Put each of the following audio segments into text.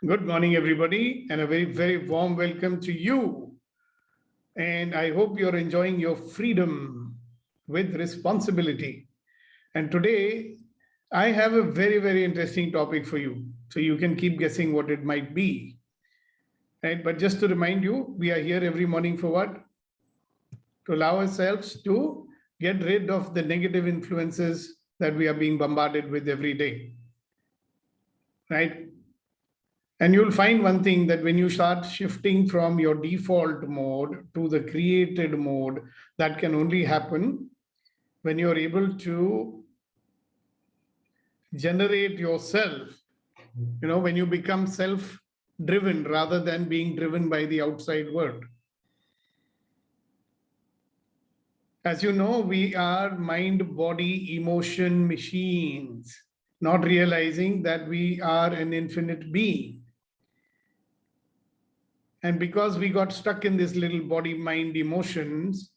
Good morning, everybody, and a very, very warm welcome to you. And I hope you're enjoying your freedom with responsibility. And today, I have a very, very interesting topic for you. So you can keep guessing what it might be. Right? But just to remind you, we are here every morning for what? To allow ourselves to get rid of the negative influences that we are being bombarded with every day. Right? And you'll find one thing, that when you start shifting from your default mode to the created mode, that can only happen when you're able to generate yourself, when you become self driven rather than being driven by the outside world. As you know, we are mind, body, emotion machines, not realizing that we are an infinite being. And because we got stuck in this little body, mind, emotions,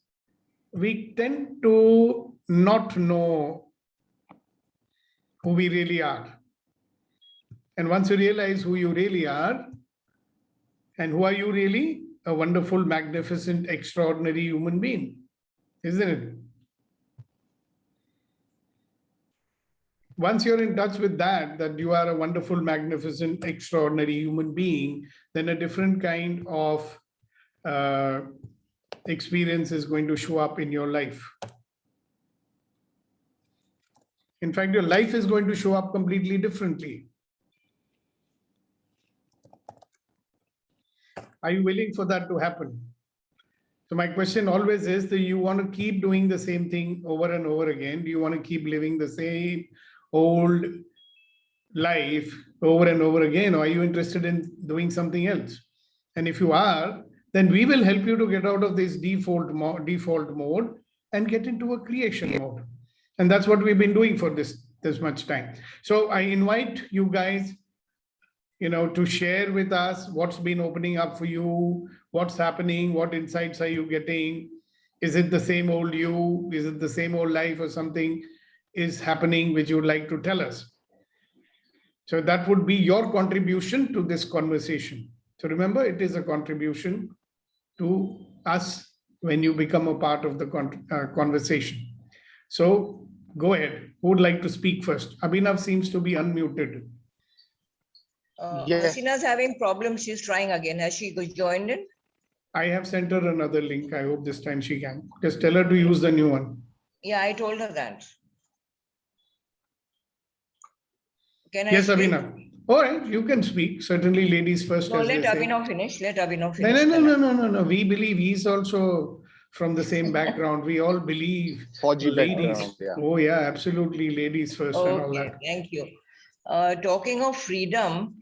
we tend to not know who we really are. And once you realize who you really are, and who are you really? A wonderful, magnificent, extraordinary human being, isn't it? Once you're in touch with that you are a wonderful, magnificent, extraordinary human being, then a different kind of experience is going to show up in your life. In fact, your life is going to show up completely differently. Are you willing for that to happen? So my question always is, do you want to keep doing the same thing over and over again? Do you want to keep living the same old life over and over again? Or are you interested in doing something else? And if you are, then we will help you to get out of this default mode and get into a creation mode. And that's what we've been doing for this much time. So I invite you guys, to share with us what's been opening up for you, what's happening, what insights are you getting? Is it the same old you? Is it the same old life, or something is happening which you would like to tell us? So that would be your contribution to this conversation. So remember, it is a contribution to us when you become a part of the conversation. So go ahead. Who would like to speak first? Abhinav seems to be unmuted. Hasina's having problems. She's trying again. Has she joined in? I have sent her another link. I hope this time she can. Just tell her to use the new one. Yeah, I told her that. Can yes, I speak? Abhinav. All right, you can speak. Certainly, ladies first. No, let Abhinav finish. Let Abhinav No, finish. No. We believe he's also from the same background. We all believe ladies. Yeah. Oh, yeah, absolutely. Ladies first and all that. Thank you. Talking of freedom,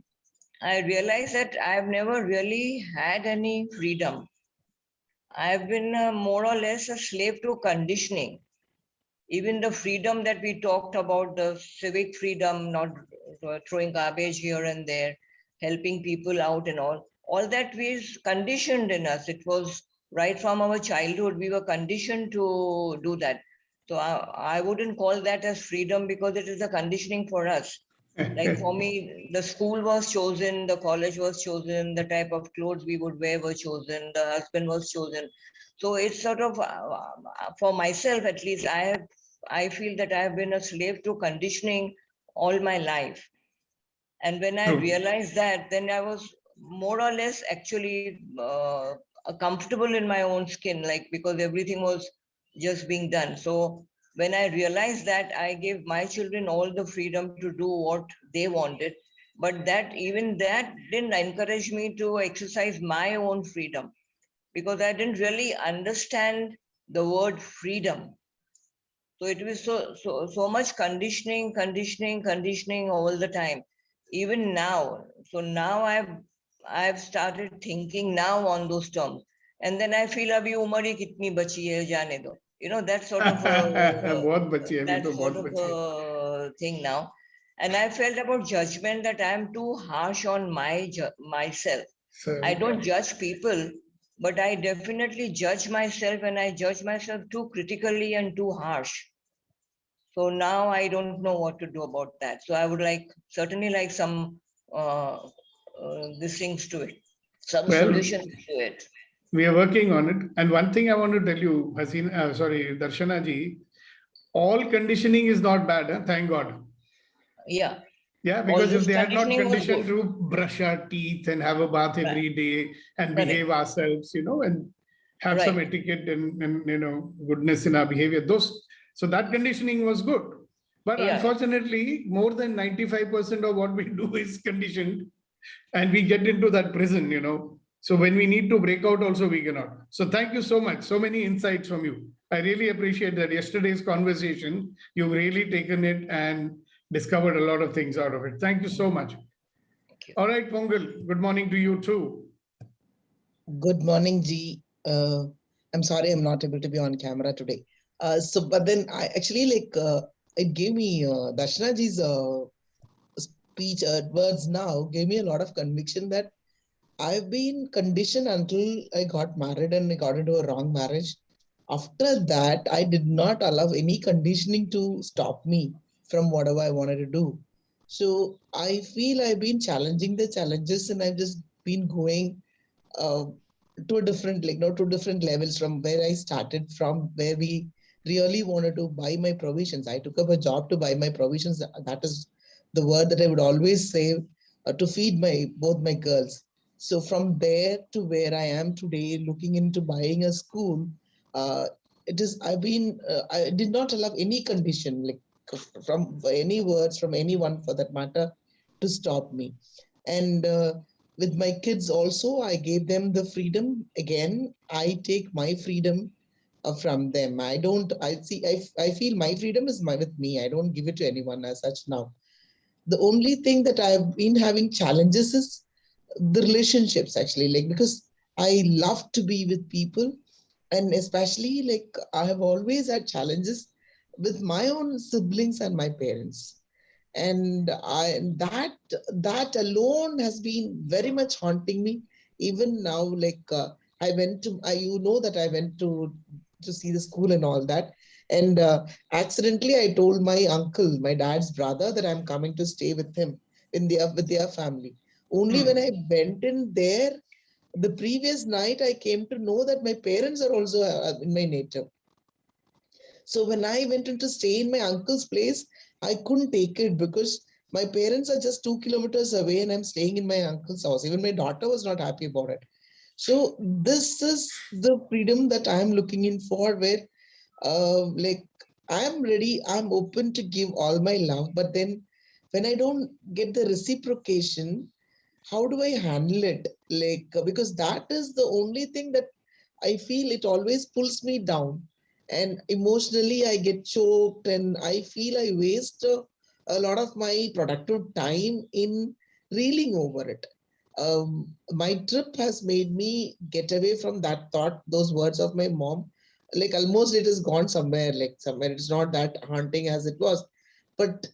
I realized that I've never really had any freedom. I've been more or less a slave to conditioning. Even the freedom that we talked about, the civic freedom, not throwing garbage here and there, helping people out and all that was conditioned in us. It was right from our childhood, we were conditioned to do that. So I wouldn't call that as freedom, because it is a conditioning for us. Like for me, the school was chosen, the college was chosen, the type of clothes we would wear were chosen, the husband was chosen. So it's sort of, for myself at least, I feel that I have been a slave to conditioning all my life. And when I realized that, then I was more or less actually comfortable in my own skin, like, because everything was just being done. So when I realized that, I gave my children all the freedom to do what they wanted. But even that didn't encourage me to exercise my own freedom, because I didn't really understand the word freedom. So it was so much conditioning all the time, even now. So now I've started thinking now on those terms, and then I feel abhi umar hi kitni bachi hai, jaane do. That sort of a thing now. And I felt about judgment, that I'm too harsh on myself. I don't judge people, but I definitely judge myself, and I judge myself too critically and too harsh. So now I don't know what to do about that. So I would certainly like some these things to it, some Well, solutions to it. we are working on it. And one thing I want to tell you, Darshana ji, all conditioning is not bad, thank God. Yeah, Yeah, all because if this they had not conditioning was conditioned good. to brush our teeth and have a bath Right. every day and Correct. behave ourselves, and have some Right. etiquette and goodness in our behavior, so that conditioning was good. But Yeah. unfortunately, more than 95% of what we do is conditioned, and we get into that prison, So when we need to break out also, we cannot. So thank you so much. So many insights from you. I really appreciate that yesterday's conversation, you've really taken it and discovered a lot of things out of it. Thank you so much. Thank you. All right, Pongal, good morning to you too. Good morning, G. I'm sorry I'm not able to be on camera today. But then I actually it gave me Darshana Ji's speech words now gave me a lot of conviction that I've been conditioned until I got married and I got into a wrong marriage. After that, I did not allow any conditioning to stop me from whatever I wanted to do. So I feel I've been challenging the challenges and I've just been going to a different, to different levels from where I started from, where we really wanted to buy my provisions. I took up a job to buy my provisions. That is the word that I would always say to feed both my girls. So from there to where I am today, looking into buying a school, I did not allow any condition, from any words from anyone for that matter, to stop me. And with my kids also, I gave them the freedom. Again, I take my freedom from them. I feel my freedom is with me. I don't give it to anyone as such now. The only thing that I've been having challenges is the relationships, actually, because I love to be with people, and especially I have always had challenges with my own siblings and my parents, and that alone has been very much haunting me even now. I went to that I went to see the school and all that, and accidentally I told my uncle, my dad's brother, that I'm coming to stay with him with their family. Only when I went in there the previous night, I came to know that my parents are also in my native. So when I went in to stay in my uncle's place, I couldn't take it because my parents are just 2 kilometers away and I'm staying in my uncle's house. Even my daughter was not happy about it. So this is the freedom that I'm looking in for, where I'm ready, I'm open to give all my love, but then when I don't get the reciprocation, how do I handle it? Because that is the only thing that I feel it always pulls me down, and emotionally I get choked and I feel I waste a lot of my productive time in reeling over it. My trip has made me get away from that thought, those words of my mom. Almost it has gone somewhere, it's not that haunting as it was. But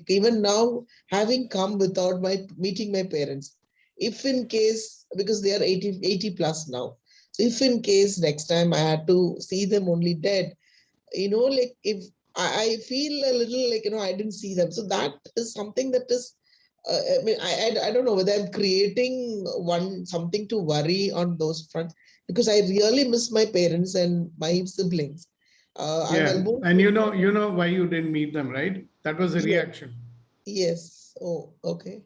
even now, having come without meeting my parents, if in case, because they are 80 plus now, so if in case next time I had to see them only dead, if I feel a little I didn't see them. So that is something that is, I don't know whether I'm creating something to worry on those fronts, because I really miss my parents and my siblings. Yeah, and you know why you didn't meet them, right? That was a reaction. Yes. Oh, okay.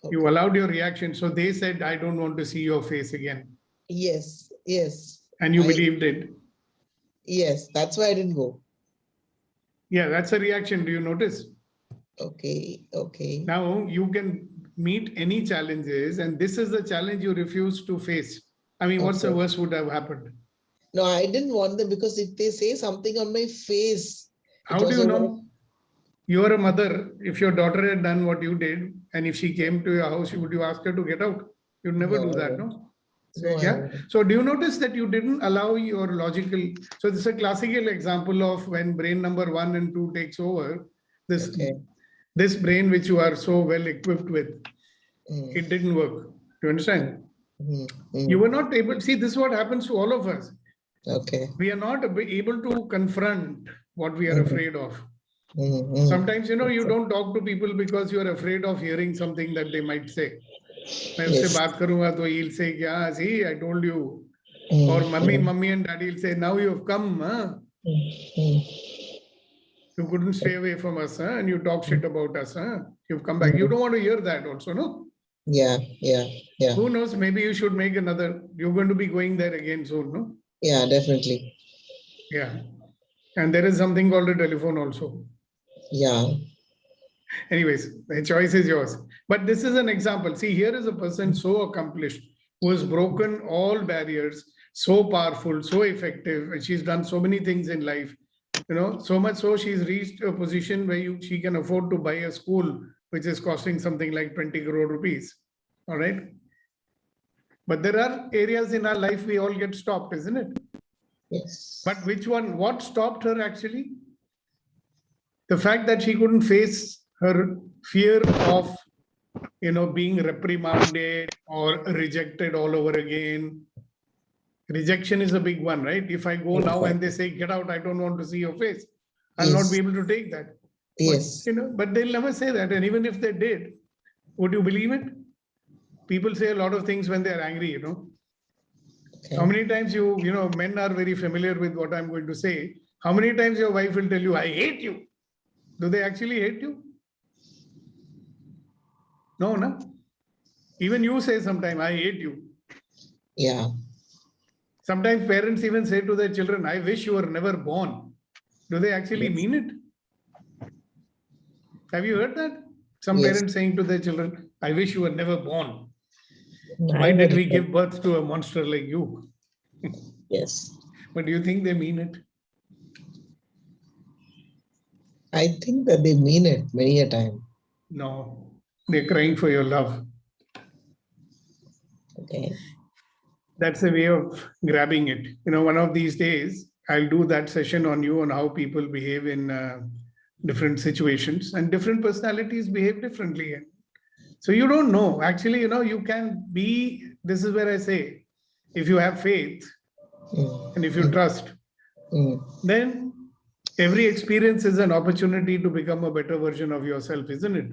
You allowed your reaction. So they said, I don't want to see your face again. Yes. And you believed it. Yes, that's why I didn't go. Yeah, that's a reaction. Do you notice? Okay. Now you can meet any challenges, and this is the challenge you refuse to face. I mean, what's the worst would have happened? No, I didn't want them, because if they say something on my face, how do you know? You are a mother. If your daughter had done what you did, and if she came to your house, would you ask her to get out? You'd never do that, no? So, yeah. So do you notice that you didn't allow your logical? So this is a classical example of when brain number 1 and 2 takes over. This brain which you are so well equipped with, it didn't work. Do you understand? You were not able. See, this is what happens to all of us. We are not able to confront what we are afraid of. Sometimes, you don't talk to people because you are afraid of hearing something that they might say. मैं उससे Yes. बात करूंगा तो he'll say, "Yeah, see, I told you." Or mummy and daddy will say, "Now you've come, huh? You couldn't stay away from us, huh? And you talk shit about us, huh? You've come back." You don't want to hear that also, no? Yeah, yeah, yeah, Who knows? Maybe you should make another. You're going to be going there again soon, no? yeah, definitely. Yeah. And there is something called a telephone also. Yeah. Anyways, the choice is yours. But this is an example. See, here is a person so accomplished who has broken all barriers, so powerful, so effective, and she's done so many things in life. You know, so much so she's reached a position where she can afford to buy a school which is costing something like 20 crore rupees. All right. But there are areas in our life we all get stopped, isn't it? Yes. But which one? What stopped her actually? The fact that she couldn't face her fear of, being reprimanded or rejected all over again. Rejection is a big one, right? If I go now and they say, "Get out, I don't want to see your face," I'll not be Yes. able to take that. Yes. But they'll never say that. And even if they did, would you believe it? People say a lot of things when they're angry, How Okay. many times men are very familiar with what I'm going to say. How many times your wife will tell you, "I hate you"? Do they actually hate you? No, no. Even you say sometime, "I hate you." Yeah. Sometimes parents even say to their children, "I wish you were never born." Do they actually Yes. mean it? Have you heard that? Some Yes. parents saying to their children, "I wish you were never born. I Why did would. we give birth to a monster like you?" Yes. But do you think they mean it? I think that they mean it many a time. No. They're crying for your love. Okay. That's a way of grabbing it. One of these days, I'll do that session on you on how people behave in different situations, and different personalities behave differently. So you don't know. Actually, you can be, this is where I say, if you have faith and if you trust, then every experience is an opportunity to become a better version of yourself, isn't it?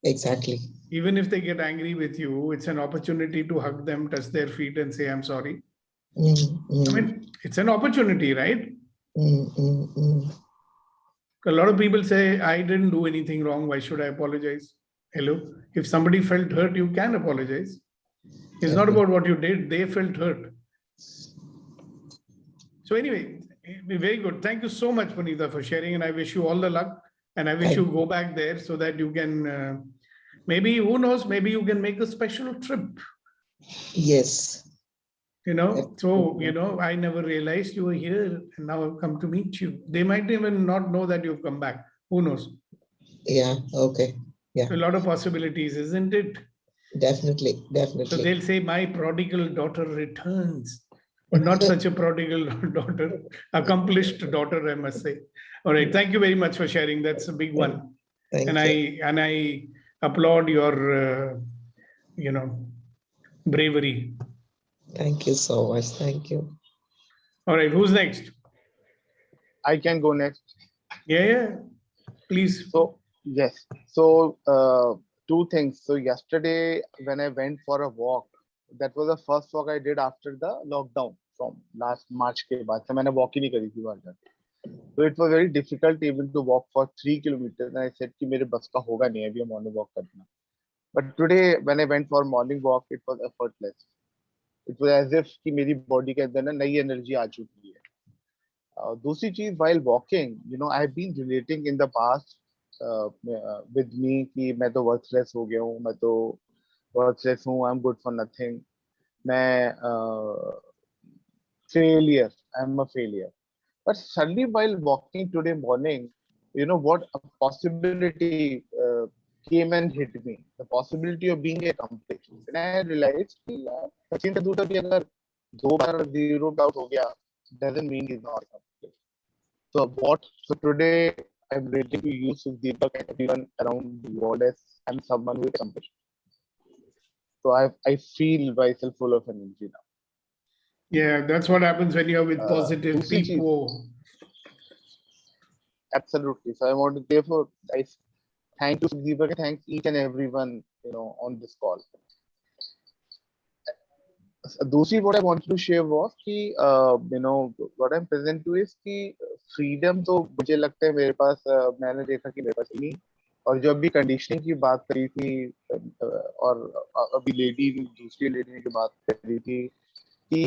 Exactly. Even if they get angry with you, it's an opportunity to hug them, touch their feet, and say, "I'm sorry." I mean, it's an opportunity, right? A lot of people say, "I didn't do anything wrong. Why should I apologize?" Hello? If somebody felt hurt, you can apologize. It's not about what you did, they felt hurt. So, anyway, very good. Thank you so much, Punita, for sharing. And I wish you all the luck. And I wish you go back there so that you can, maybe, who knows, maybe you can make a special trip. Yes. So, I never realized you were here and now I've come to meet you. They might even not know that you've come back. Who knows? Yeah. Okay. Yeah. A lot of possibilities, isn't it? Definitely. So Definitely. they'll say, "My prodigal daughter returns," but not such a prodigal daughter, accomplished daughter, I must say. All right. Thank you very much for sharing. That's a big one. Thank And you. I applaud your, bravery. Thank you so much. Thank you. All right. Who's next? I can go next. Yeah. Please. So, yes. So, two things. So, yesterday, when I went for a walk, that was the first walk I did after the lockdown from last March के बाद से मैंने walk ही नहीं करी थी बाहर जाके. So it was very difficult even to walk for 3 kilometers. And I said कि मेरे बस का होगा नहीं अभी morning walk करना. But today when I went for morning walk, it was effortless. It was as if कि मेरी body के अंदर ना नई energy आ चुकी है. दूसरी चीज while walking, I have been relating in the past with me कि मैं तो worthless हो गया हूँ, मैं तो worthless हूँ, I'm good for nothing, मैं failure, I'm a failure. But suddenly while walking today morning, what a possibility came and hit me, the possibility of being accomplished. And I realized कि यार सचिन तेंदुलकर भी अगर 2 बार 0 out हो गया, doesn't mean he's not accomplished. So today I'm ready to use Deepak and everyone around the world as I'm someone who is accomplished. So I feel myself full of energy now. Yeah, that's what happens when you're with positive दूसरी चीज, people. absolutely. So I want to therefore I thank you Deepak and thanks each and everyone on this call. दूसरी what I wanted to share was कि what I'm present to is कि freedom तो मुझे लगता है मेरे पास मैंने देखा कि मेरे पास नहीं। और जब भी कंडीशनिंग की बात करी थी और अभी दूसरी लेडी ने जो बात करी थी कि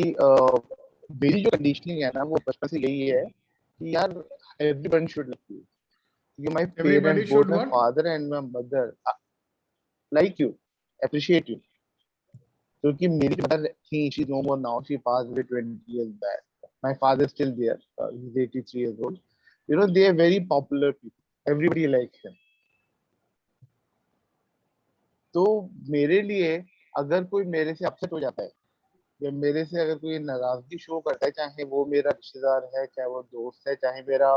मेरी जो कंडीशनिंग है ना वो बचपन से यही है कि यार everyone should like you. My Everybody parents, should both my what? father and my mother, like you, appreciate you. क्योंकि मेरी मदर थी, she no more now, she passed away 20 years back. My father is still there, he's 83 years old. They are very popular people, everybody likes him. तो मेरे लिए अगर कोई मेरे से अपसेट हो जाता है या मेरे से अगर कोई नाराजगी शो करता है, चाहे वो मेरा रिश्तेदार है, चाहे वो दोस्त है, चाहे मेरा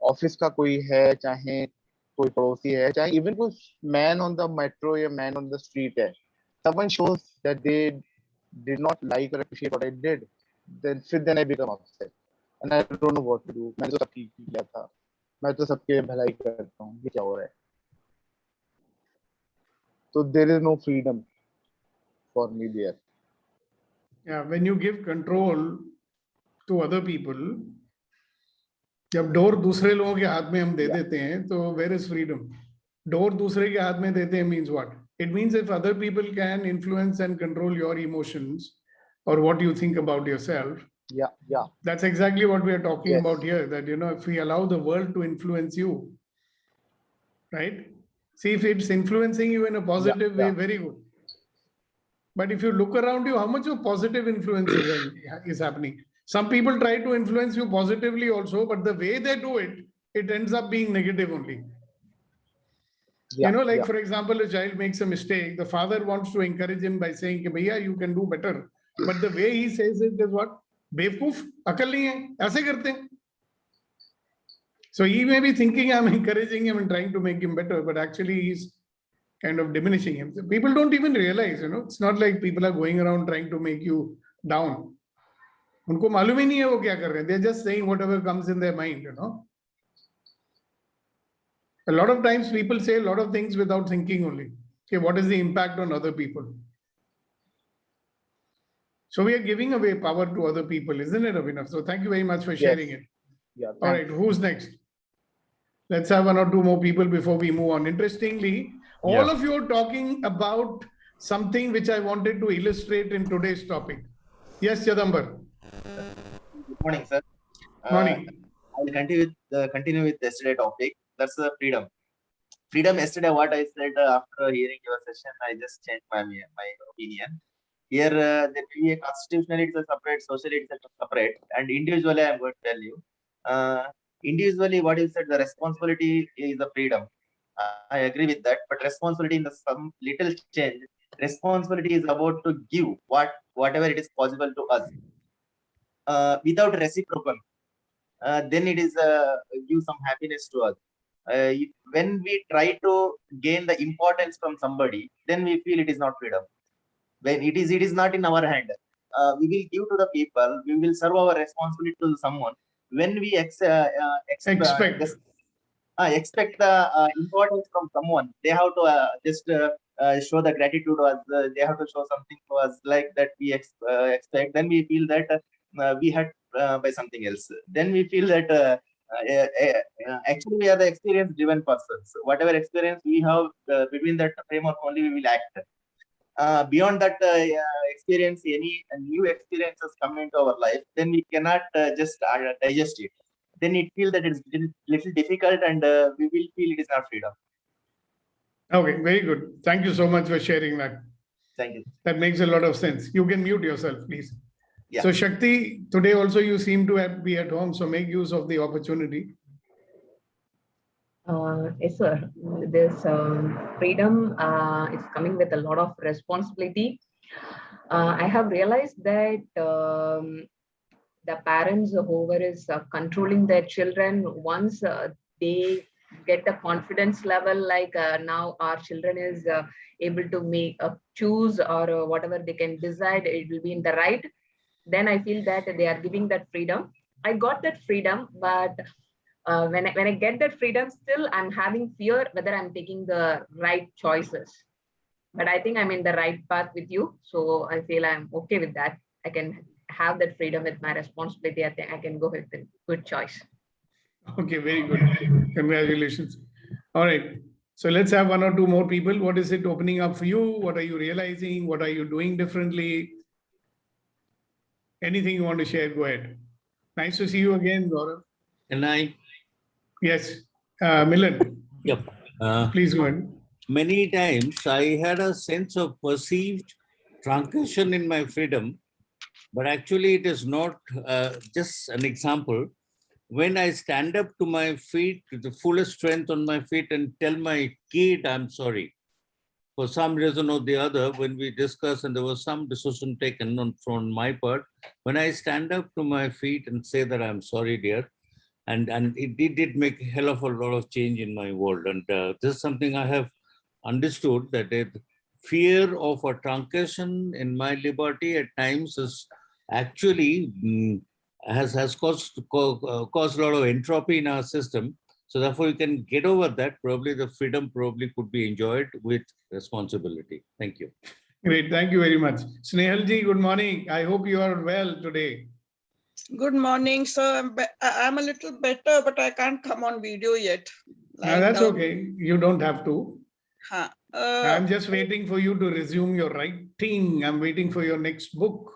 ऑफिस का कोई है, चाहे कोई पड़ोसी है, चाहे इवन कोई मैन ऑन द मेट्रो या मैन ऑन द स्ट्रीट है, someone shows that they did not like or appreciate what I did, then I become upset and I don't know what to do. मैंने तो सब ठीक किया था, मैं तो सबके भलाई करता हूँ, ये क्या हो रहा है? So there is no freedom for me there. Yeah, when you give control to other people, जब डोर दूसरे लोगों के हाथ में हम दे देते हैं तो where is freedom? डोर दूसरे के हाथ में देते हैं means what? It means if other people can influence and control your emotions or what you think about yourself, Yeah. that's exactly what we are talking Yes. about here. That if we allow the world to influence you, right? See, if it's influencing you in a positive way, very good. But if you look around you, how much of positive influence is happening? Some people try to influence you positively also, but the way they do it, it ends up being negative only. Yeah, for example, a child makes a mistake. The father wants to encourage him by saying, Bhaiya, you can do better. But the way he says it is what? बेवकूफ, अकल नहीं है, ऐसे करते हैं. So he may be thinking I'm encouraging him and trying to make him better, but actually he's kind of diminishing him. So people don't even realize, it's not like people are going around trying to make you down. उनको मालूम ही नहीं है वो क्या कर रहे हैं. They're just saying whatever comes in their mind, A lot of times people say a lot of things without thinking only. Okay, what is the impact on other people? So we are giving away power to other people, isn't it, Abhinav? So thank you very much for sharing it. Yeah. All right, who's next? Let's have one or two more people before we move on. Interestingly, all of you are talking about something which I wanted to illustrate in today's topic. Yes, Chidambar. Good morning, sir. Morning. I'll continue with yesterday's topic. That's the freedom. Freedom. Yesterday, what I said after hearing your session, I just changed my opinion. Here, there will be a constitutionally it's a separate, socially it's a separate, and individually, I'm going to tell you. Individually, what you said, the responsibility is the freedom. I agree with that, but responsibility in some little change. Responsibility is about to give whatever it is possible to us without reciprocal. Then it is give some happiness to us. When we try to gain the importance from somebody, then we feel it is not freedom. When it is not in our hand. We will give to the people. We will serve our responsibility to someone. When we expect the importance from someone, they have to just show the gratitude to us. They have to show something to us like that we expect. Then we feel that we had by something else. Then we feel that actually we are the experience-driven persons. Whatever experience we have between that framework only we will act. Beyond that experience, any new experiences come into our life, then we cannot just digest it. Then it feels that it's little difficult and we will feel it is not freedom. Okay, very good. Thank you so much for sharing that. Thank you. That makes a lot of sense. You can mute yourself, please. Yeah. So Shakti, today also you seem to be at home, so make use of the opportunity. Yes, sir. This freedom is coming with a lot of responsibility. I have realized that the parents, whoever is controlling their children, once they get the confidence level, like now our children is able to make choose or whatever they can decide, it will be in the right. Then I feel that they are giving that freedom. I got that freedom, but when I get that freedom, still I'm having fear whether I'm taking the right choices. But I think I'm in the right path with you, so I feel I'm okay with that. I can have that freedom with my responsibility. I think I can go with a good choice. Okay, very good. Congratulations. All right. So let's have one or two more people. What is it opening up for you? What are you realizing? What are you doing differently? Anything you want to share, go ahead. Nice to see you again, Gaurav. And I, Yes. Milan, yep. please go ahead. Many times I had a sense of perceived truncation in my freedom, but actually it is not. Just an example. When I stand up to my feet, to the fullest strength on my feet, and tell my kid I'm sorry, for some reason or the other, when we discuss and there was some decision taken from my part, when I stand up to my feet and say that I'm sorry, dear, and it did make a hell of a lot of change in my world. And this is something I have understood, that fear of a truncation in my liberty at times is actually has caused a lot of entropy in our system. So therefore, you can get over that. Probably the freedom probably could be enjoyed with responsibility. Thank you. Great. Thank you very much. Snehalji, good morning. I hope you are well today. Good morning, sir. I'm a little better, but I can't come on video yet. That's okay. You don't have to. I'm just waiting for you to resume your writing. I'm waiting for your next book.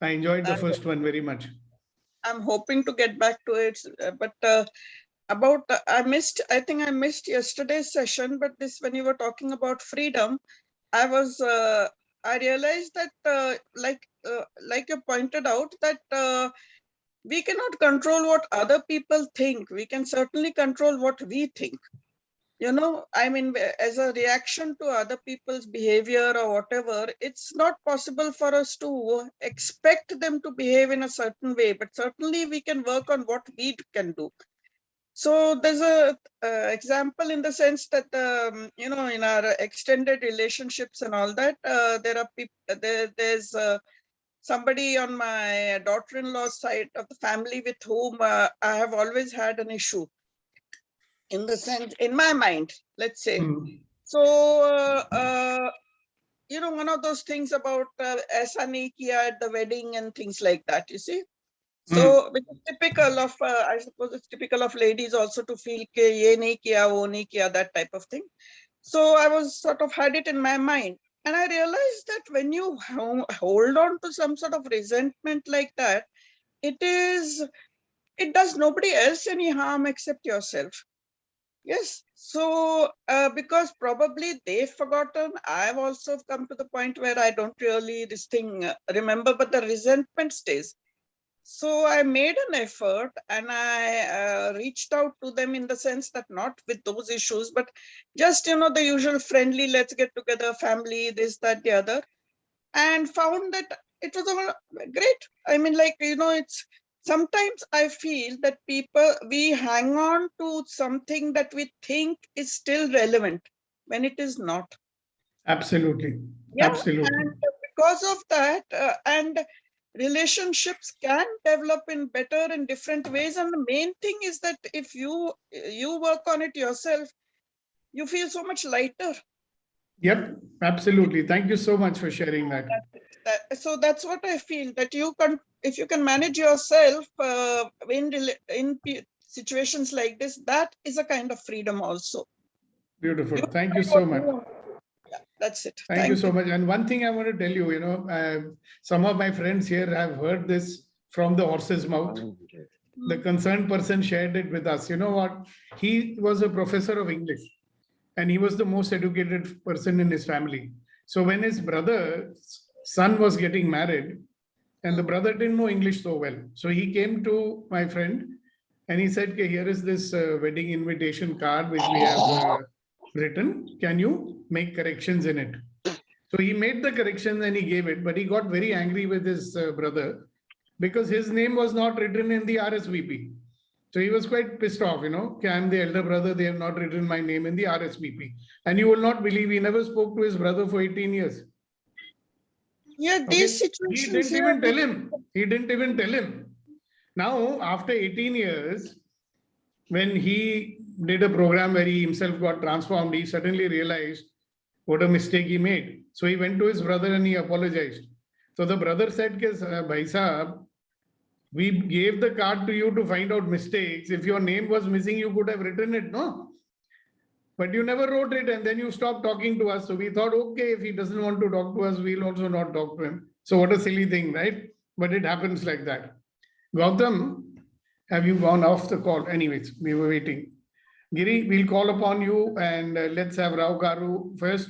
I enjoyed the first one very much. I'm hoping to get back to it, but I think I missed yesterday's session, but when you were talking about freedom, I realized that like you pointed out that we cannot control what other people think. We can certainly control what we think. You know, I mean, as a reaction to other people's behavior or whatever, it's not possible for us to expect them to behave in a certain way, but certainly we can work on what we can do. So there's a example in the sense that, you know, in our extended relationships and all that, there are people, there's somebody on my daughter-in-law's side of the family with whom I have always had an issue, in the sense, in my mind, let's say. So, you know, one of those things about aisa nahi kiya at the wedding and things like that, you see. So which is typical of, I suppose it's typical of ladies also to feel ke ye nahi kiya, wo nahi kiya, that type of thing. So I was sort of had it in my mind. And I realized that when you hold on to some sort of resentment like that, it does nobody else any harm except yourself. Yes. So because probably they've forgotten, I've also come to the point where I don't really remember, but the resentment stays. So I made an effort and I reached out to them in the sense that not with those issues, but just, you know, the usual friendly, let's get together, family, this, that, the other, and found that it was great. I mean, like, you know, sometimes I feel that we hang on to something that we think is still relevant when it is not. Absolutely. Yeah. Absolutely. And because of that, and relationships can develop in better and different ways. And the main thing is that if you work on it yourself, you feel so much lighter. Yep, absolutely. Thank you so much for sharing that. So that's what I feel, that if you can manage yourself in situations like this, that is a kind of freedom also. Beautiful. Thank you so much. That's it. Thank you so much. And one thing I want to tell you, you know, some of my friends here have heard this from the horse's mouth. The concerned person shared it with us. You know what? He was a professor of English and he was the most educated person in his family. So when his brother's son was getting married and the brother didn't know English so well. So he came to my friend and he said, okay, here is this wedding invitation card which we have written. Can you make corrections in it? So he made the corrections and he gave it, but he got very angry with his brother because his name was not written in the RSVP. So he was quite pissed off, you know, okay, I'm the elder brother, they have not written my name in the RSVP. And you will not believe he never spoke to his brother for 18 years. Yeah, these situations. He didn't even tell him. He didn't even tell him. Now, after 18 years, when he did a program where he himself got transformed, he suddenly realized what a mistake he made. So he went to his brother and he apologized. So the brother said, Bhai Sahab, we gave the card to you to find out mistakes. If your name was missing, you could have written it, no? But you never wrote it and then you stopped talking to us. So we thought, okay, if he doesn't want to talk to us, we'll also not talk to him. So what a silly thing, right? But it happens like that. Gautam, have you gone off the call? Anyways, we were waiting. Giri, we'll call upon you and let's have Rao Garu first,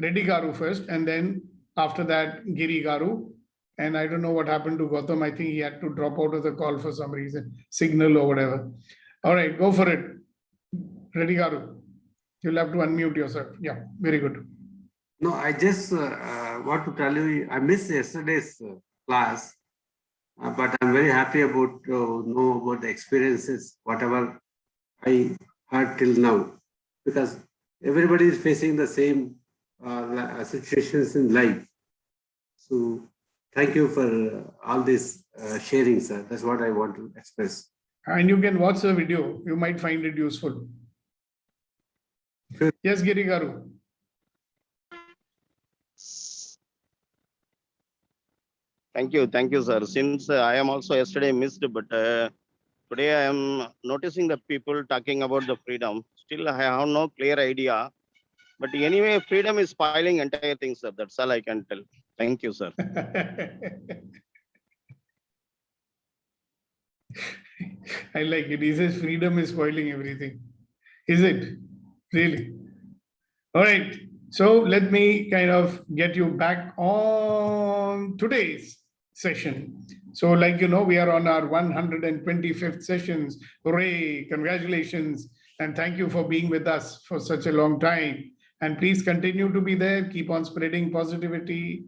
Reddy Garu first, and then after that, Giri Garu. And I don't know what happened to Gautam. I think he had to drop out of the call for some reason, signal or whatever. All right, go for it. Reddy Garu. You'll have to unmute yourself. Yeah, very good. No, I just want to tell you, I missed yesterday's class, but I'm very happy about to know about the experiences, whatever I heard till now, because everybody is facing the same situations in life. So thank you for all this sharing, sir. That's what I want to express. And you can watch the video. You might find it useful. Sure. Yes, Giri Garu. Thank you, sir. Since I am also yesterday missed, but today I am noticing the people talking about the freedom. Still, I have no clear idea. But anyway, freedom is spoiling entire thing, sir. That's all I can tell. Thank you, sir. I like it. He says freedom is spoiling everything. Is it? Really? All right. So let me kind of get you back on today's session. So like you know, we are on our 125th sessions. Hooray, congratulations. And thank you for being with us for such a long time. And please continue to be there. Keep on spreading positivity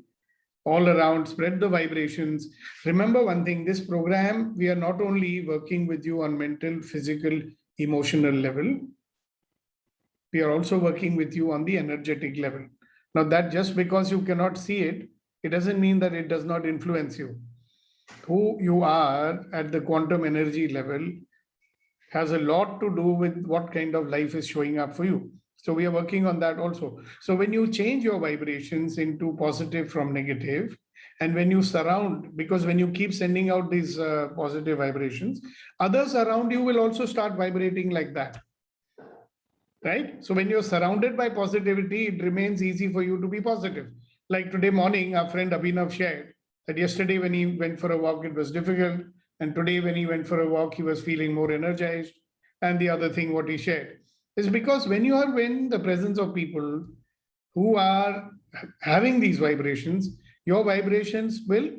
all around, spread the vibrations. Remember one thing, this program, we are not only working with you on mental, physical, emotional level, we are also working with you on the energetic level. Now that just because you cannot see it, it doesn't mean that it does not influence you. Who you are at the quantum energy level has a lot to do with what kind of life is showing up for you. So we are working on that also. So when you change your vibrations into positive from negative, and when you surround, because when you keep sending out these positive vibrations, others around you will also start vibrating like that. Right? So when you're surrounded by positivity, it remains easy for you to be positive. Like today morning, our friend Abhinav shared that yesterday when he went for a walk, it was difficult. And today when he went for a walk, he was feeling more energized. And the other thing what he shared is because when you are in the presence of people who are having these vibrations, your vibrations will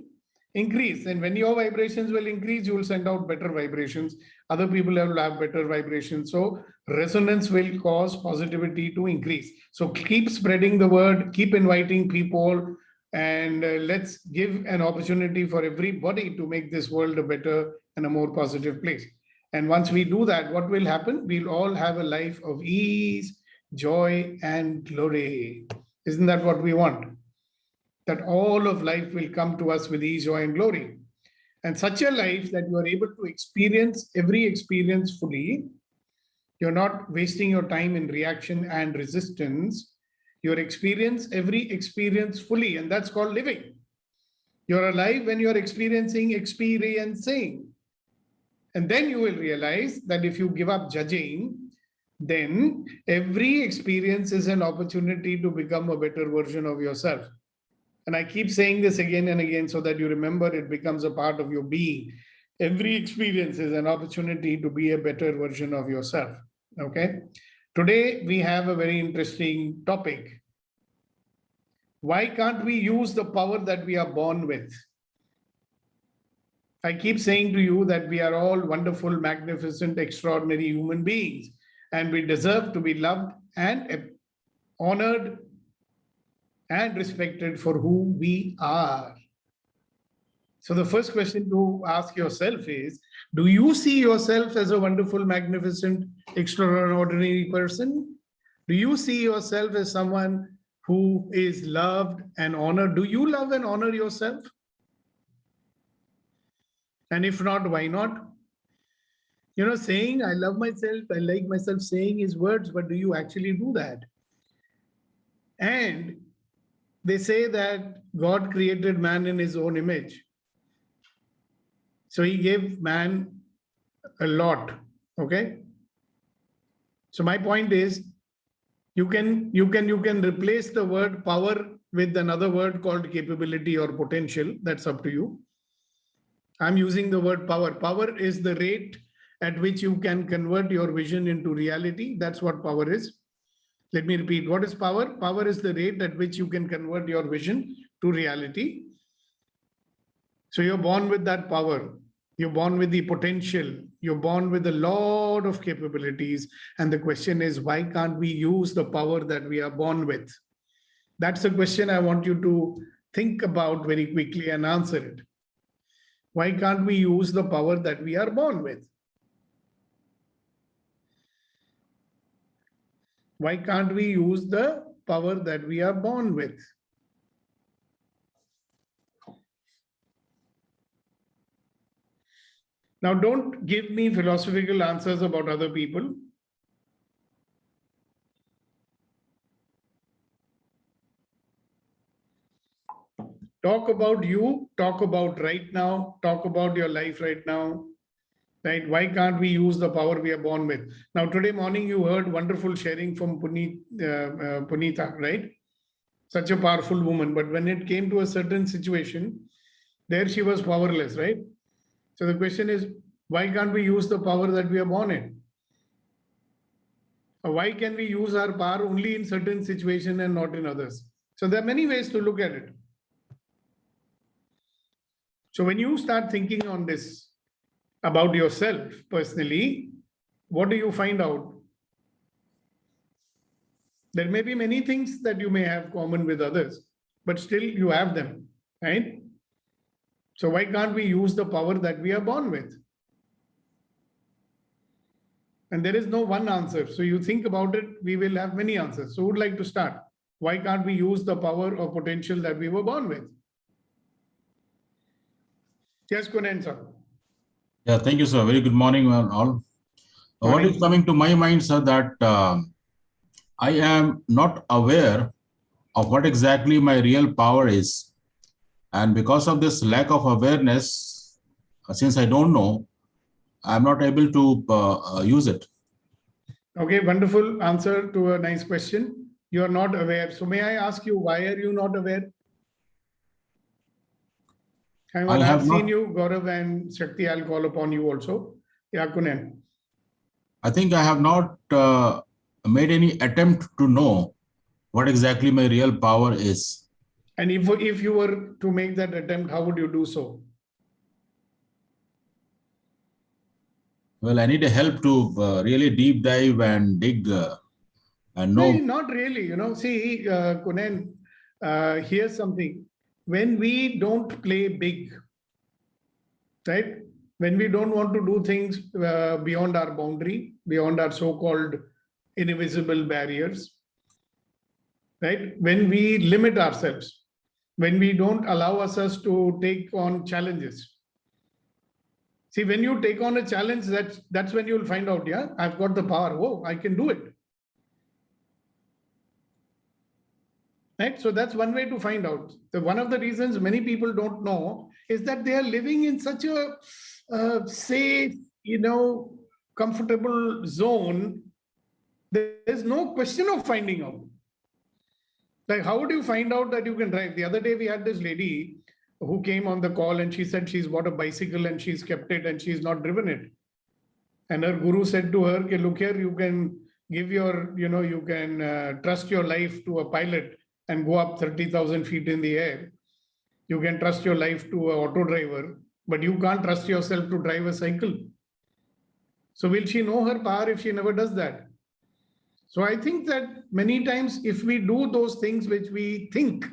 increase. And when your vibrations will increase, you will send out better vibrations. Other people will have better vibrations. So resonance will cause positivity to increase. So keep spreading the word, keep inviting people, and let's give an opportunity for everybody to make this world a better and a more positive place. And once we do that, what will happen? We'll all have a life of ease, joy, and glory. Isn't that what we want? That all of life will come to us with ease, joy, and glory. And such a life that you are able to experience every experience fully. You're not wasting your time in reaction and resistance. You're experience every experience fully, and that's called living. You're alive when you're experiencing. And then you will realize that if you give up judging, then every experience is an opportunity to become a better version of yourself. And I keep saying this again and again so that you remember it becomes a part of your being. Every experience is an opportunity to be a better version of yourself. Okay. Today we have a very interesting topic. Why can't we use the power that we are born with? I keep saying to you that we are all wonderful, magnificent, extraordinary human beings, and we deserve to be loved and honored and respected for who we are. So the first question to ask yourself is, do you see yourself as a wonderful, magnificent, extraordinary person? Do you see yourself as someone who is loved and honored? Do you love and honor yourself? And if not, why not? You know, saying I love myself, I like myself, saying is words, but do you actually do that? And they say that God created man in his own image. So he gave man a lot. Okay. So my point is, you can replace the word power with another word called capability or potential. That's up to you. I'm using the word power. Power is the rate at which you can convert your vision into reality. That's what power is. Let me repeat. What is power? Power is the rate at which you can convert your vision to reality. So you're born with that power. You're born with the potential. You're born with a lot of capabilities. And the question is, why can't we use the power that we are born with? That's the question I want you to think about very quickly and answer it. Why can't we use the power that we are born with? Why can't we use the power that we are born with? Now, don't give me philosophical answers about other people. Talk about you, talk about right now, talk about your life right now, right? Why can't we use the power we are born with? Now, today morning, you heard wonderful sharing from Punita, right? Such a powerful woman. But when it came to a certain situation, there she was powerless, right? So the question is, why can't we use the power that we are born in? Or why can we use our power only in certain situations and not in others? So there are many ways to look at it. So when you start thinking on this about yourself personally, what do you find out? There may be many things that you may have common with others, but still you have them, right? So why can't we use the power that we are born with? And there is no one answer. So you think about it, we will have many answers. So who would like to start? Why can't we use the power or potential that we were born with? Yes, Kunen sir. Yeah, thank you, sir. Very good morning, all. What is coming to my mind, sir, that I am not aware of what exactly my real power is. And because of this lack of awareness, since I don't know, I'm not able to use it. Okay, wonderful answer to a nice question. You are not aware. So may I ask you, why are you not aware? I've seen you, Gaurav and Shakti. I'll call upon you also. Yeah, Kunen. I think I have not made any attempt to know what exactly my real power is. And if you were to make that attempt, how would you do so? Well, I need a help to really deep dive and dig and know. No, not really. You know, see, Kunen, here's something. When we don't play big, right? When we don't want to do things beyond our boundary, beyond our so-called invisible barriers, right? When we limit ourselves, when we don't allow ourselves to take on challenges. See, when you take on a challenge, that's when you'll find out, yeah, I've got the power. Oh, I can do it. Right? So that's one way to find out. One of the reasons many people don't know is that they are living in such a safe, comfortable zone. There's no question of finding out. Like, how would you find out that you can drive? The other day we had this lady who came on the call and she said she's bought a bicycle and she's kept it and she's not driven it. And her guru said to her, okay, look here, you can give your, you can trust your life to a pilot and go up 30,000 feet in the air. You can trust your life to an auto driver, but you can't trust yourself to drive a cycle. So will she know her power if she never does that? So I think that many times if we do those things which we think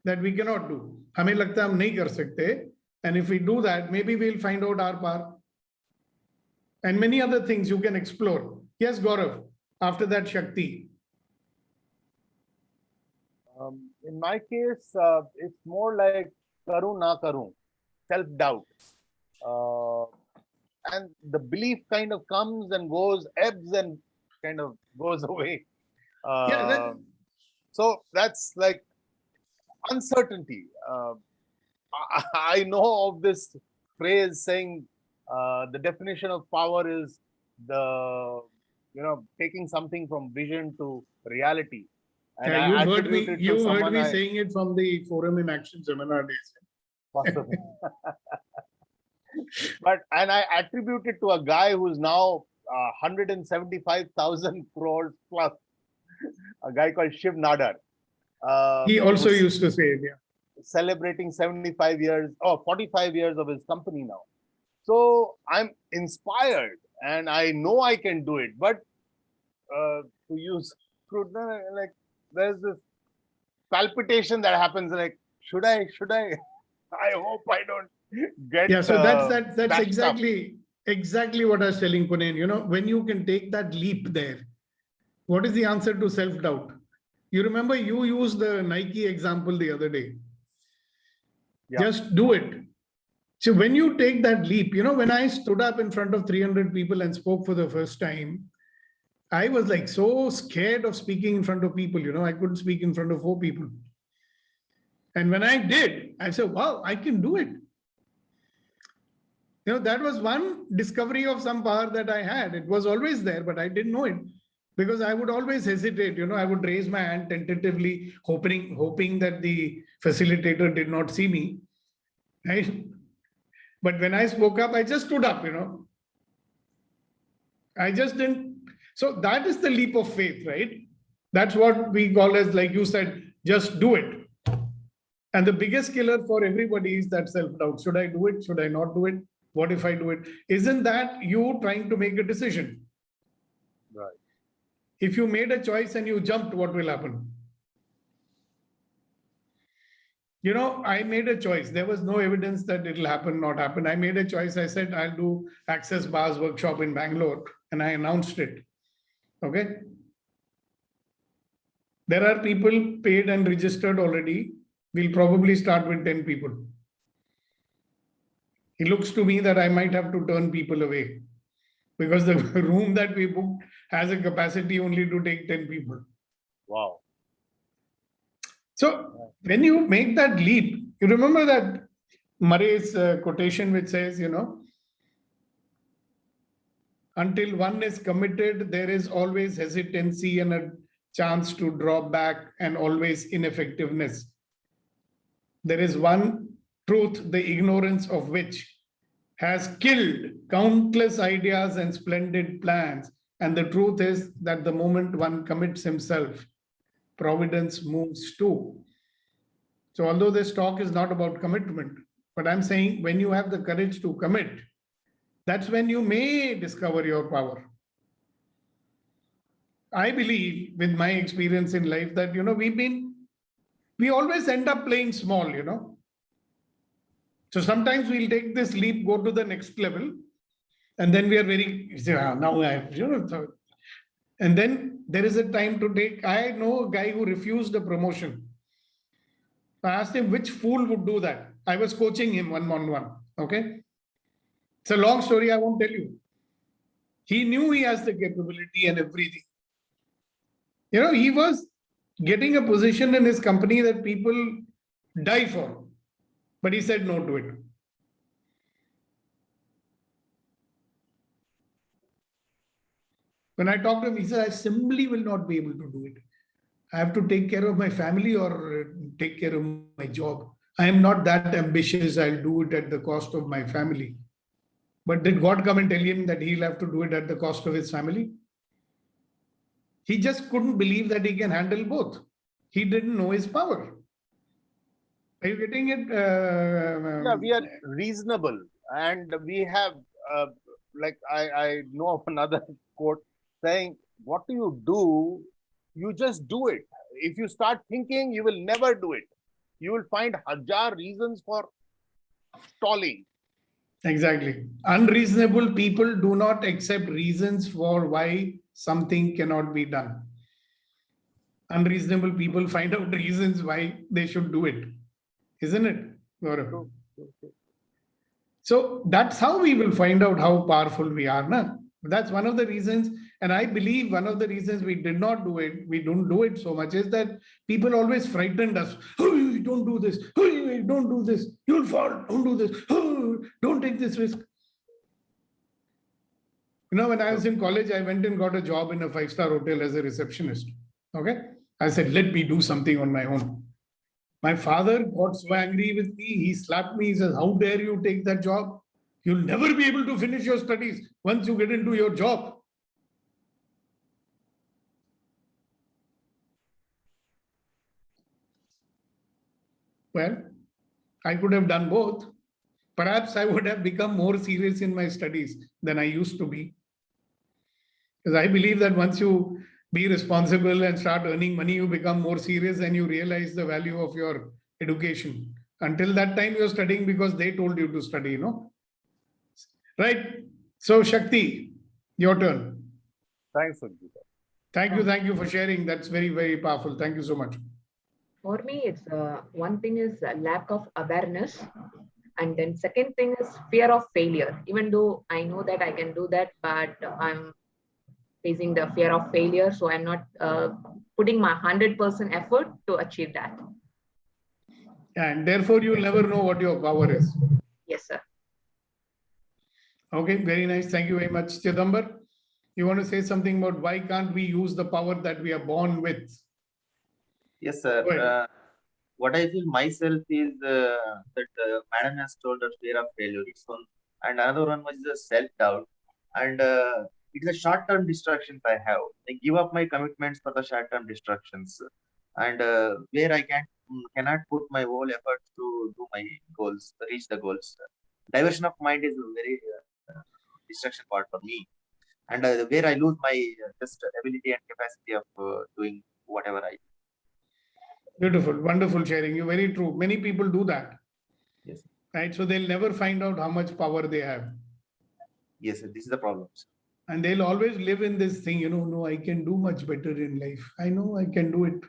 that we cannot do, हमें लगता है हम नहीं कर सकते, and if we do that, maybe we'll find out our power. And many other things you can explore. Yes, Gaurav, after that, Shakti. In my case, it's more like karu na karu, self-doubt. And the belief kind of comes and goes, ebbs and kind of goes away. So that's like, uncertainty. I know of this phrase saying the definition of power is the, taking something from vision to reality. And Yeah, I you've heard attribute me. it to You heard someone me I- saying it from the Forum in Action seminar days. possibly. And I attribute it to a guy who's now 175,000 crores plus, a guy called Shiv Nadar. He also who's used to say it. Yeah. celebrating 75 years or 45 years of his company now. So I'm inspired and I know I can do it. But to use crude, like there's this palpitation that happens like, should I? I hope I don't get. Yeah. So that's bashed up. exactly what I was telling Punen. You know, when you can take that leap there, what is the answer to self-doubt? You remember you used the Nike example the other day. Yeah. Just do it. So when you take that leap, you know, when I stood up in front of 300 people and spoke for the first time, I was like so scared of speaking in front of people. You know, I couldn't speak in front of 4 people. And when I did, I said, wow, I can do it. You know, that was one discovery of some power that I had. It was always there, but I didn't know it because I would always hesitate. You know, I would raise my hand tentatively, hoping that the facilitator did not see me. Right? But when I spoke up, I just stood up, you know. I just didn't. So that is the leap of faith, right? That's what we call as, like you said, just do it. And the biggest killer for everybody is that self-doubt. Should I do it? Should I not do it? What if I do it? Isn't that you trying to make a decision? Right. If you made a choice and you jumped, what will happen? You know, I made a choice. There was no evidence that it'll happen, not happen. I made a choice. I said, I'll do Access Bars workshop in Bangalore. And I announced it. Okay. There are people paid and registered already. We'll probably start with 10 people. It looks to me that I might have to turn people away because the room that we booked has a capacity only to take 10 people. Wow. So when you make that leap, you remember that Murray's quotation which says, you know, until one is committed, there is always hesitancy and a chance to draw back and always ineffectiveness. There is one truth, the ignorance of which has killed countless ideas and splendid plans. And the truth is that the moment one commits himself, providence moves too. So although this talk is not about commitment, but I'm saying when you have the courage to commit, that's when you may discover your power. I believe with my experience in life that, you know, we always end up playing small, you know. So sometimes we'll take this leap, go to the next level, and then we are very, now I have, you know, and then there is a time to take. I know a guy who refused a promotion. I asked him which fool would do that. I was coaching him one-on-one. Okay. It's a long story. I won't tell you. He knew he has the capability and everything. You know, he was getting a position in his company that people die for, but he said no to it. When I talked to him, he said, I simply will not be able to do it. I have to take care of my family or take care of my job. I am not that ambitious. I'll do it at the cost of my family. But did God come and tell him that he'll have to do it at the cost of his family? He just couldn't believe that he can handle both. He didn't know his power. Are you getting it? Yeah, we are reasonable, and we have like I know of another quote saying, "What do? You just do it. If you start thinking, you will never do it. You will find 1,000 reasons for stalling." Exactly. Unreasonable people do not accept reasons for why something cannot be done. Unreasonable people find out reasons why they should do it. Isn't it, Gaurav? So that's how we will find out how powerful we are. Na? That's one of the reasons And I believe one of the reasons we did not do it, we don't do it so much, is that people always frightened us. Oh, don't do this. Oh, don't do this. You'll fall. Don't do this. Oh, don't take this risk. You know, when I was in college, I went and got a job in a 5-star hotel as a receptionist. Okay. I said, let me do something on my own. My father got so angry with me. He slapped me. He says, how dare you take that job? You'll never be able to finish your studies once you get into your job. Well, I could have done both. Perhaps I would have become more serious in my studies than I used to be. Because I believe that once you be responsible and start earning money, you become more serious and you realize the value of your education. Until that time, you're studying because they told you to study, you know. Right? So, Shakti, your turn. Thanks, Sangeeta. Thank you for sharing. That's very, very powerful. Thank you so much. For me, it's one thing is a lack of awareness. And then second thing is fear of failure. Even though I know that I can do that, but I'm facing the fear of failure. So I'm not putting my 100% effort to achieve that. And therefore, you'll never know what your power is. Yes, sir. Okay, very nice. Thank you very much. Chidambar, you want to say something about why can't we use the power that we are born with? Yes, sir. Go ahead. What I feel myself is that madam has told us fear of failure. It's one, and another one was the self-doubt. And it's a short-term distractions I have. I give up my commitments for the short-term distractions. And where I cannot put my whole effort to do my goals, reach the goals. Diversion of mind is a very distraction part for me. And where I lose my just ability and capacity of doing whatever I do. Beautiful, wonderful sharing. You're very true. Many people do that. Yes. Right? So they'll never find out how much power they have. Yes, sir. This is the problem. And they'll always live in this thing, you know, no, I can do much better in life. I know I can do it.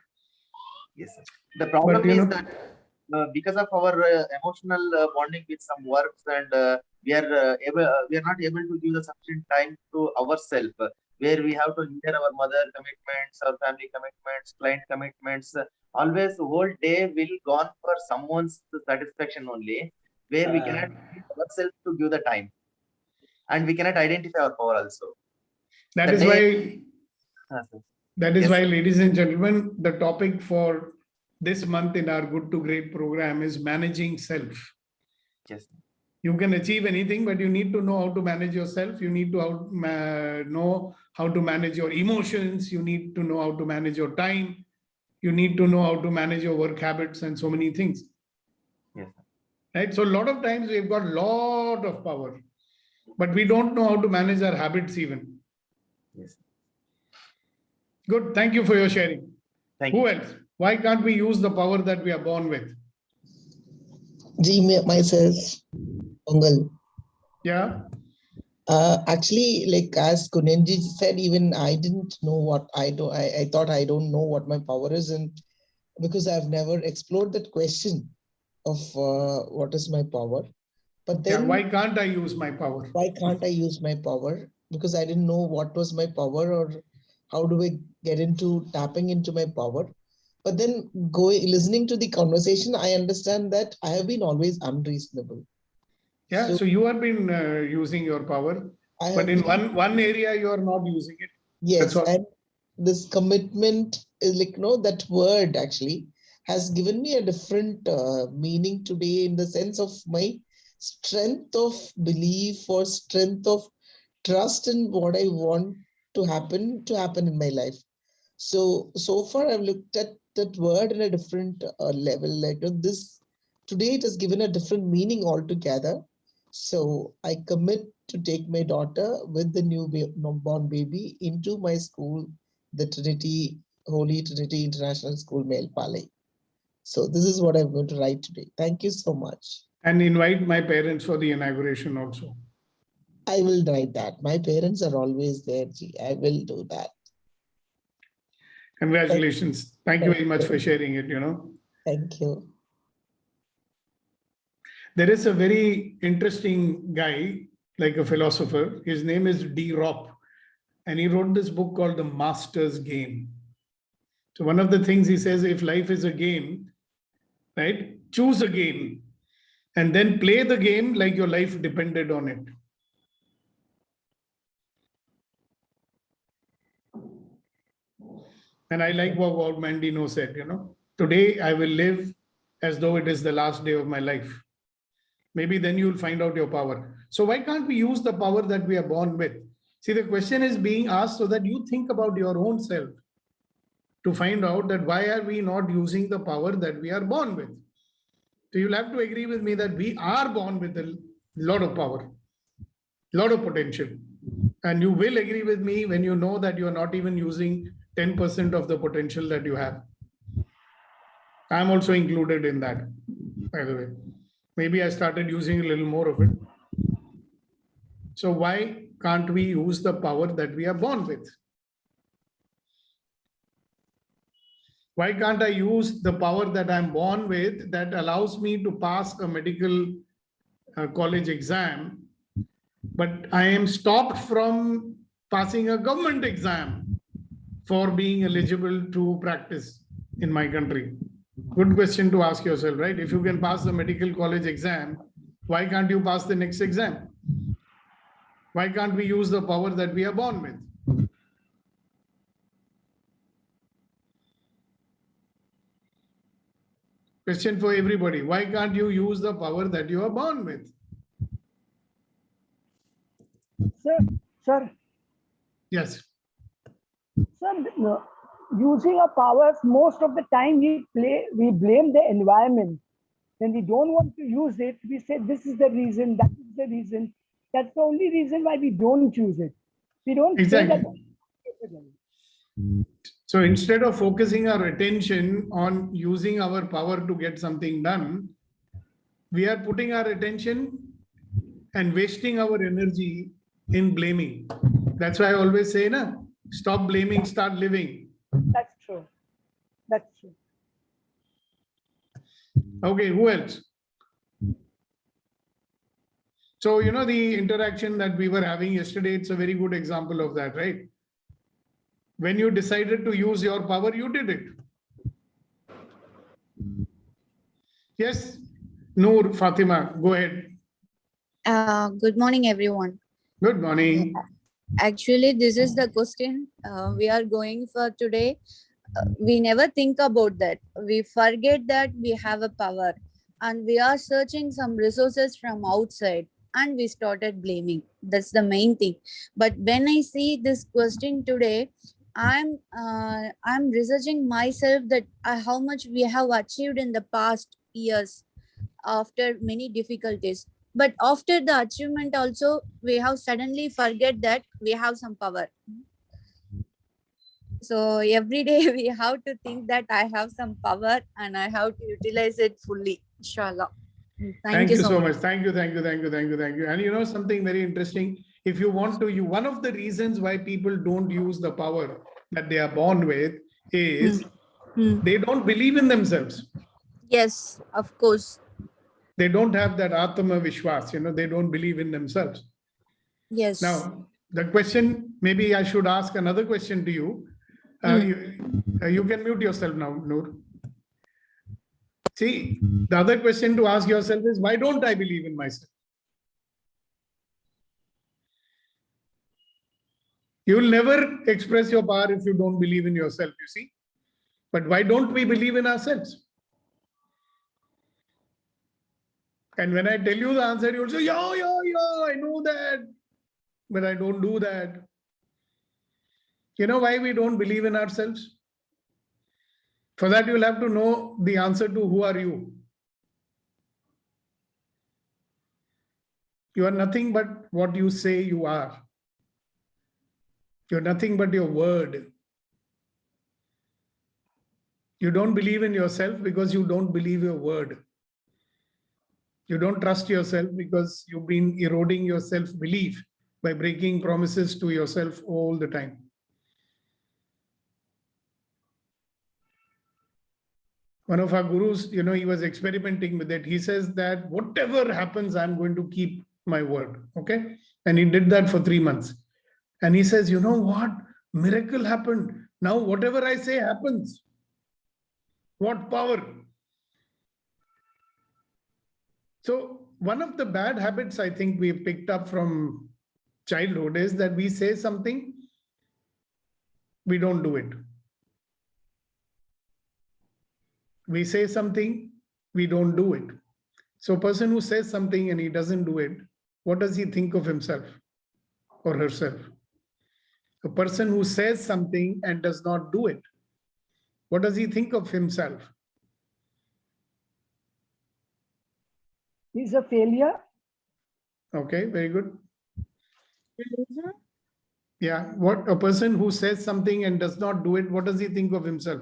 Yes, sir. The problem you is know- that because of our emotional bonding with some works, and we are not able to give the sufficient time to ourselves, where we have to hinder our mother commitments, our family commitments, client commitments. Always the whole day will gone for someone's satisfaction only, where we cannot give ourselves to give the time, and we cannot identify our power also. That The is day- why, Sir. that is Yes, why, sir. ladies and gentlemen, the topic for this month in our Good to Great program is managing self. Yes. You can achieve anything, but you need to know how to manage yourself. You need to know how to manage your emotions. You need to know how to manage your time. You need to know how to manage your work habits and so many things. Yes. Right? So a lot of times we've got a lot of power, but we don't know how to manage our habits even. Yes. Good. Thank you for your sharing. Thank Who you. else? Why can't we use the power that we are born with? Myself, Pongal. Yeah. Actually, like as Kunenji said, even I didn't know what I do. I thought I don't know what my power is, and because I've never explored that question of what is my power. But Yeah. then Why can't I use my power? why can't I use my power? Because I didn't know what was my power or how do I get into tapping into my power. But then listening to the conversation, I understand that I have been always unreasonable. Yeah. So you have been using your power, I but have in been- one area you are not using it. Yes, That's all. and this commitment is like, that word actually has given me a different meaning today in the sense of my strength of belief or strength of trust in what I want to happen in my life. So far I've looked at that word in a different level. Like this today, it has given a different meaning altogether. So I commit to take my daughter with the born baby into my school, the Trinity, Holy Trinity International School, Melpale. So this is what I'm going to write today. Thank you so much. And invite my parents for the inauguration also. I will write that. My parents are always there, Ji. I will do that. Congratulations. Thank you very much for sharing it, you know. Thank you. There is a very interesting guy, like a philosopher. His name is D. Rop. And he wrote this book called The Master's Game. So one of the things he says, if life is a game, right, choose a game and then play the game like your life depended on it. And I like what Mandino said, today I will live as though it is the last day of my life. Maybe then you'll find out your power. So why can't we use the power that we are born with? See, the question is being asked so that you think about your own self to find out that why are we not using the power that we are born with? So you'll have to agree with me that we are born with a lot of power, lot of potential. And you will agree with me when you know that you're not even using 10% of the potential that you have. I'm also included in that, by the way. Maybe I started using a little more of it. So why can't we use the power that we are born with? Why can't I use the power that I'm born with that allows me to pass a medical college exam, but I am stopped from passing a government exam for being eligible to practice in my country? Good question to ask yourself, right? If you can pass the medical college exam, why can't you pass the next exam? Why can't we use the power that we are born with? Question for everybody. Why can't you use the power that you are born with? Sir. Yes. Sir, using our powers, most of the time we blame the environment. When we don't want to use it, we say this is the reason, that is the reason. That's the only reason why we don't use it. We don't exactly. say that. So instead of focusing our attention on using our power to get something done, we are putting our attention and wasting our energy in blaming. That's why I always say, stop blaming, start living. That's true. That's true. Okay, who else? So, the interaction that we were having yesterday, it's a very good example of that, right? When you decided to use your power, you did it. Yes, Noor, Fatima, go ahead. Good morning, everyone. Good morning. Actually, this is the question we are going for today. We never think about that. We forget that we have a power and we are searching some resources from outside and we started blaming. That's the main thing. But when I see this question today, I'm researching myself that how much we have achieved in the past years after many difficulties. But after the achievement also, we have suddenly forget that we have some power. So every day we have to think that I have some power and I have to utilize it fully, inshallah. Thank you so much. Thank you. And something very interesting. If you want to, one of the reasons why people don't use the power that they are born with is they don't believe in themselves. Yes, of course. They don't have that Atma Vishwas, they don't believe in themselves. Yes. Now, the question, maybe I should ask another question to you. You can mute yourself now, Noor. See, the other question to ask yourself is, why don't I believe in myself? You will never express your power if you don't believe in yourself, you see. But why don't we believe in ourselves? And when I tell you the answer, you'll say, yeah, I know that, but I don't do that. You know why we don't believe in ourselves? For that, you'll have to know the answer to who are you. You are nothing but what you say you are. You're nothing but your word. You don't believe in yourself because you don't believe your word. You don't trust yourself because you've been eroding your self-belief by breaking promises to yourself all the time. One of our gurus, he was experimenting with it. He says that whatever happens, I'm going to keep my word. Okay. And he did that for 3 months. And he says, you know what? Miracle happened. Now whatever I say happens. What power? So one of the bad habits I think we picked up from childhood is that we say something, we don't do it. We say something, we don't do it. So a person who says something and he doesn't do it, what does he think of himself or herself? A person who says something and does not do it, what does he think of himself? He's a failure. Okay, very good. Yeah, what a person who says something and does not do it, what does he think of himself?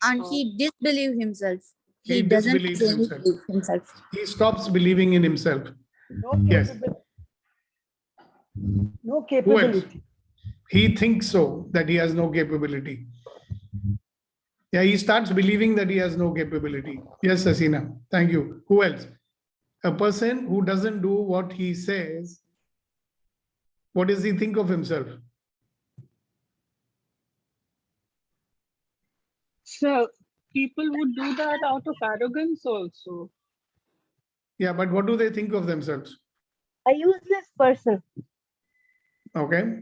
And he disbelieves himself. He doesn't disbelieves himself. believe himself. He stops believing in himself. No Yes. capability. No Who else? capability. He thinks so, that he has no capability. Yeah, he starts believing that he has no capability. Yes, Asina, thank you. Who else? A person who doesn't do what he says, what does he think of himself? So people would do that out of arrogance also. Yeah, but what do they think of themselves? A useless person. Okay.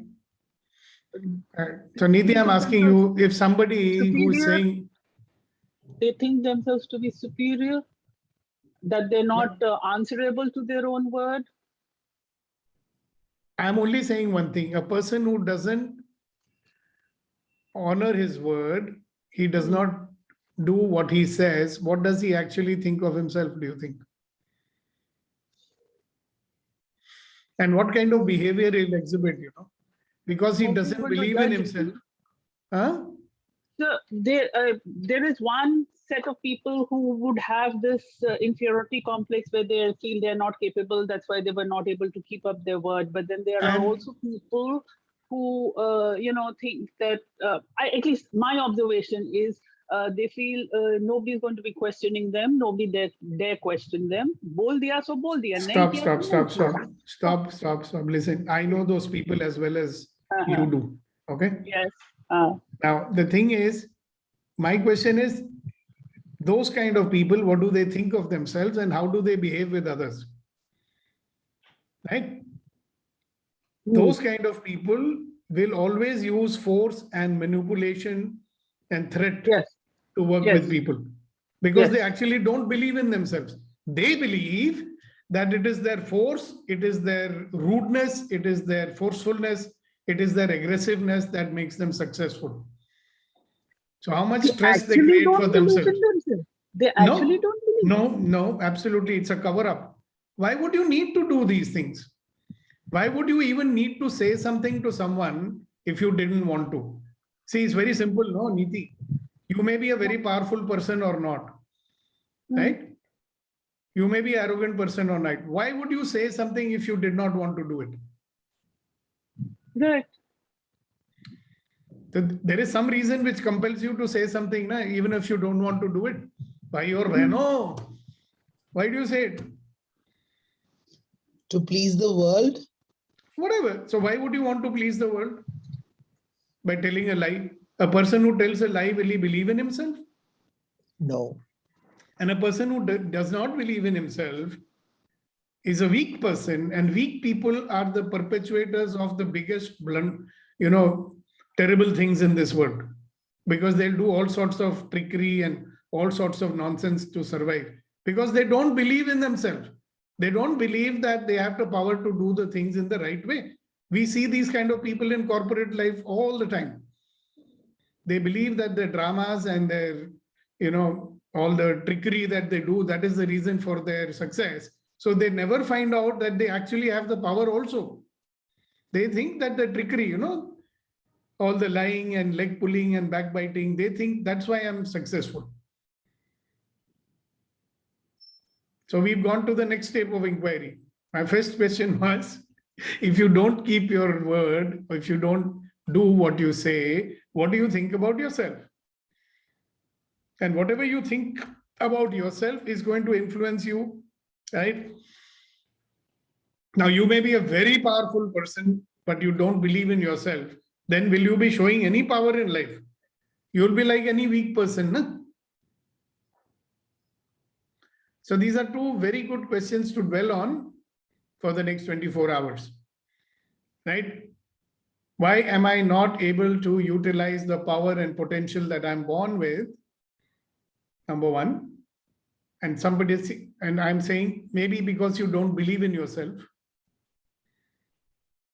So Niti, I'm asking you, if somebody who's Superior. saying, They think themselves to be superior, that they're not answerable to their own word. I'm only saying one thing, a person who doesn't honor his word, he does not do what he says, what does he actually think of himself, do you think? And what kind of behavior he'll exhibit, you know? Because he doesn't People believe will in judge himself. Huh? So there is one set of people who would have this inferiority complex where they feel they're not capable. That's why they were not able to keep up their word. But then there are And- also people who, think that, at least my observation is, they feel nobody's going to be questioning them. Nobody dare question them. Bol diya so bol diya. Stop. Listen, I know those people as well as you do. Okay. Yes. Now, the thing is, my question is, those kind of people, what do they think of themselves and how do they behave with others? Right? Those kind of people will always use force and manipulation and threat to work with people because they actually don't believe in themselves. They believe that it is their force, it is their rudeness, it is their forcefulness, it is their aggressiveness that makes them successful. So how much stress they create for themselves. They actually don't believe. No, absolutely. It's a cover up. Why would you need to do these things? Why would you even need to say something to someone if you didn't want to? See, it's very simple, no, Niti. You may be a very powerful person or not, right? You may be an arrogant person or not. Why would you say something if you did not want to do it? Right. There is some reason which compels you to say something, na, even if you don't want to do it. By your no. Why do you say it? To please the world. Whatever. So why would you want to please the world? By telling a lie. A person who tells a lie, will he believe in himself? No. And a person who does not believe in himself is a weak person, and weak people are the perpetuators of the biggest terrible things in this world, because they'll do all sorts of trickery and all sorts of nonsense to survive because they don't believe in themselves. They don't believe that they have the power to do the things in the right way. We see these kind of people in corporate life all the time. They believe that the dramas and their, all the trickery that they do, that is the reason for their success. So they never find out that they actually have the power also. They think that the trickery, all the lying and leg pulling and backbiting, they think that's why I'm successful. So we've gone to the next step of inquiry. My first question was, if you don't keep your word, or if you don't do what you say, what do you think about yourself? And whatever you think about yourself is going to influence you, right? Now, you may be a very powerful person, but you don't believe in yourself, then will you be showing any power in life? You'll be like any weak person. No? So these are two very good questions to dwell on for the next 24 hours. Right? Why am I not able to utilize the power and potential that I'm born with? Number one. And I'm saying maybe because you don't believe in yourself.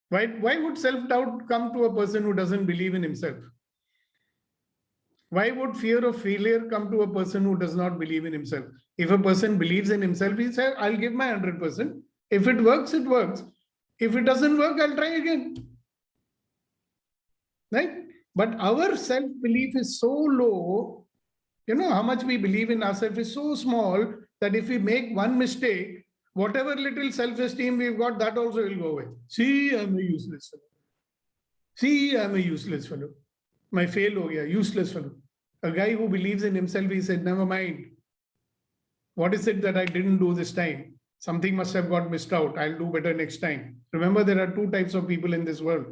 Why would self-doubt come to a person who doesn't believe in himself? Why would fear of failure come to a person who does not believe in himself? If a person believes in himself, he says, I'll give my 100%. If it works, it works. If it doesn't work, I'll try again. Right? But our self-belief is so low, you know, how much we believe in ourselves is so small that if we make one mistake, whatever little self-esteem we've got, that also will go away. See, I'm a useless fellow. See, I'm a useless fellow. My fail ho gaya, useless fellow. A guy who believes in himself, he said, never mind. What is it that I didn't do this time? Something must have got missed out. I'll do better next time. Remember, there are two types of people in this world.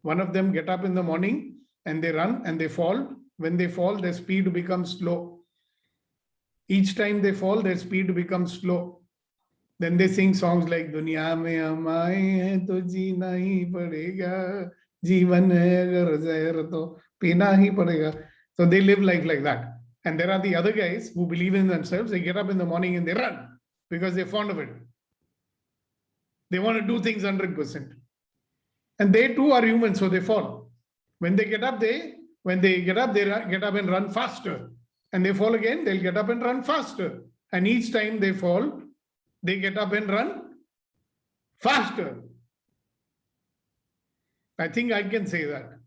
One of them get up in the morning and they run and they fall. When they fall, their speed becomes slow. Each time they fall, their speed becomes slow. Then they sing songs like Duniya mein hum aaye hain to jeena hi padega, jeevan hai agar zahar to peena hi padega. So they live life like that. And there are the other guys who believe in themselves. They get up in the morning and they run because they're fond of it. They want to do things 100%. And they too are human, so they fall. When they get up, they get up and run faster. And they fall again, they'll get up and run faster. And each time they fall, they get up and run faster. I think I can say that.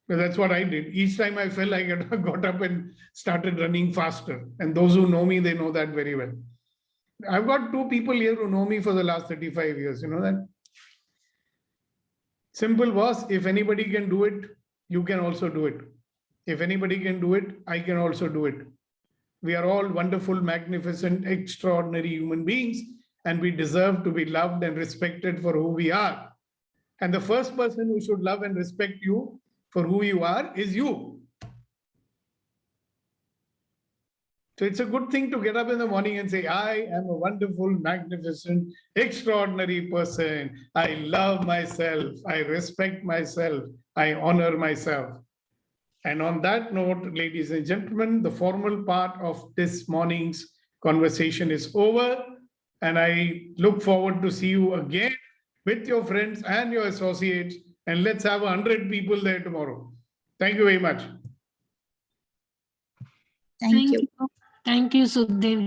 But that's what I did. Each time I fell, I got up and started running faster. And those who know me, they know that very well. I've got two people here who know me for the last 35 years. You know that? Simple was, if anybody can do it, you can also do it. If anybody can do it, I can also do it. We are all wonderful, magnificent, extraordinary human beings, and we deserve to be loved and respected for who we are. And the first person who should love and respect you for who you are is you. So it's a good thing to get up in the morning and say, I am a wonderful, magnificent, extraordinary person. I love myself. I respect myself. I honor myself. And on that note, ladies and gentlemen, the formal part of this morning's conversation is over. And I look forward to see you again with your friends and your associates. And let's have 100 people there tomorrow. Thank you very much. Thank you. Thank you, Sukhdev.